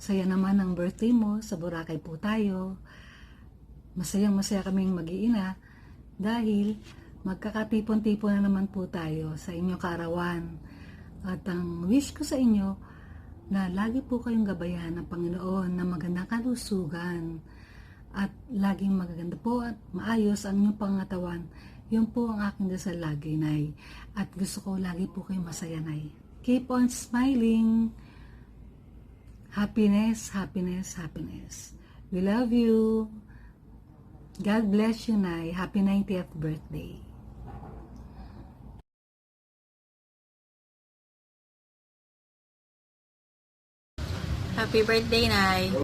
Saya naman ang birthday mo, sa Boracay po tayo. Masayang-masaya kaming mag-iina dahil magkakatipon-tipon na naman po tayo sa inyong kaarawan. At ang wish ko sa inyo na lagi po kayong gabayan ng Panginoon na magandang kalusugan at laging magaganda po at maayos ang inyong pangatawan. Yun po ang aking dasal lagi, Nay. At gusto ko lagi po kayong masaya, Nay. Keep on smiling. Happiness, happiness, happiness. We love you. God bless you, Nay. Happy 90th birthday. Happy birthday, Nay.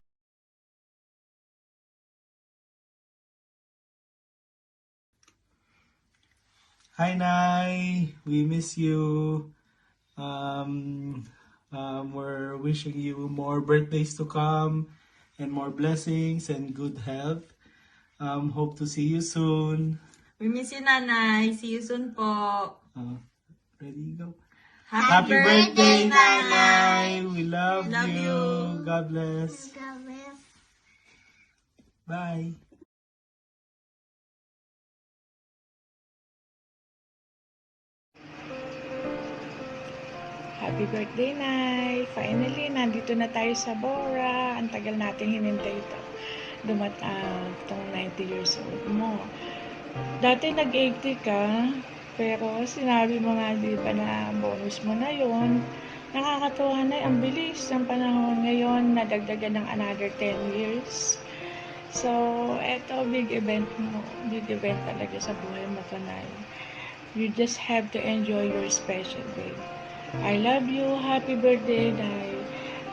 Hi, Nay. We miss you. We're wishing you more birthdays to come and more blessings and good health. Hope to see you soon. We miss you, Nanay. See you soon po. Ready, go. Happy birthday, Nanay. We love, Love you. you. God bless. Bye. Happy birthday, Nay! Finally, nandito na tayo sa Bora. Ang tagal natin hinintay ito. Itong 90 years old mo. Dati nag-80 ka, pero sinabi mo nga di ba na bonus mo na yon. Nakakatuwa na, ang bilis ng panahon ngayon, nadagdagan ng another 10 years. So, eto, big event mo. Big event talaga sa buhay mo to, Nay. You just have to enjoy your special day. I love you. Happy birthday, Nay.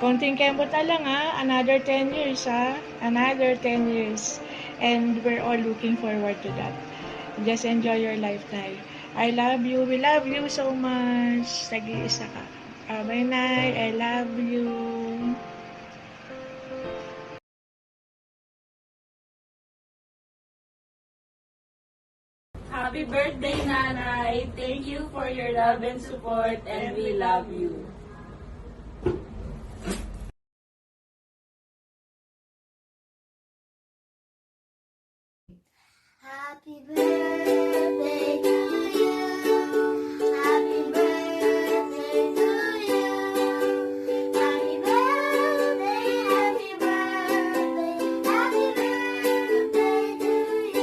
Konting kembot na lang, ha? Another 10 years, ha? Another 10 years. And we're all looking forward to that. Just enjoy your life, Nay. I love you. We love you so much. Nag-iisa ka. Bye, Nay. I love you. Happy birthday, Nanay. Thank you for your love and support, and we love you. Happy birthday to you. Happy birthday to you. Happy birthday, happy birthday, happy birthday to you.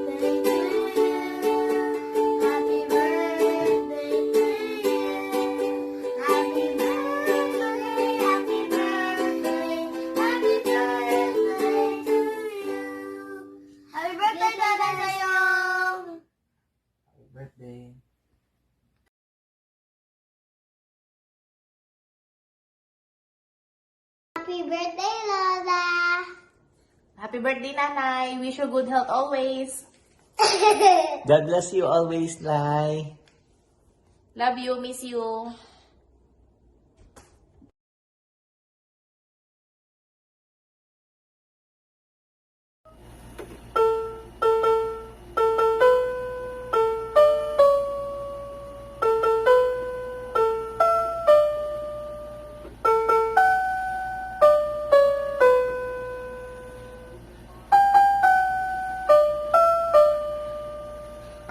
Birthday to you. Happy birthday to you. Happy birthday, happy birthday, happy birthday to you. Happy birthday, Dada sa'yo! Happy birthday. Happy birthday, Lola! Happy birthday, Nanay. Wish you good health always. God bless you always, Nay. Love you, miss you.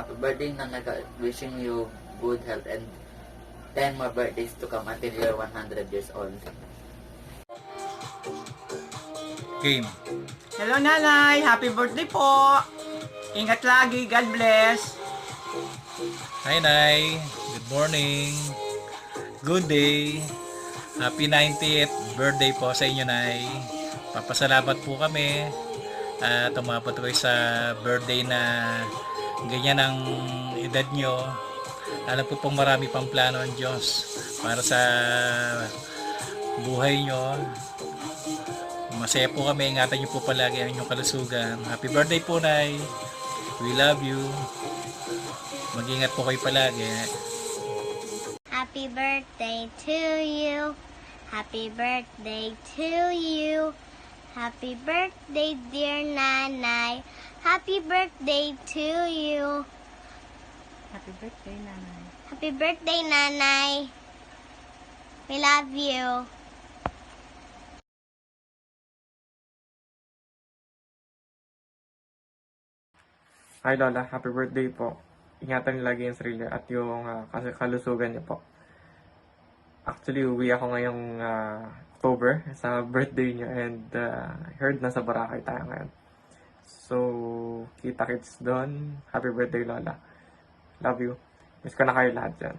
Happy birthday, Nana. Wishing you good health and 10 more birthdays to come until you're 100 years old. Game. Hello, Nanay. Happy birthday po. Ingat lagi. God bless. Hi, Nay. Good morning. Good day. Happy 90th birthday po sa inyo, Nay. Papasalamat po kami at umabot kayo sa birthday na ganyan ang edad nyo. Alam po pong marami pang plano ang Diyos para sa buhay nyo. Masaya po kami. Ingatan nyo po palagi ang inyong kalusugan. Happy birthday po, Nay. We love you. Mag-ingat po kayo palagi. Happy birthday to you. Happy birthday to you. Happy birthday, dear Nanay. Happy birthday to you. Happy birthday, Nanay. Happy birthday, Nanay. We love you. Hi Lola, happy birthday po. Ingatan niyo lagi yung sarili at yung kalusugan niyo po. Actually, uwi ako ngayong October sa birthday niyo and heard na sa Boracay tayo ngayon. So, kita kits doon. Happy birthday Lola. Love you. Miss ko na kayo lahat dyan.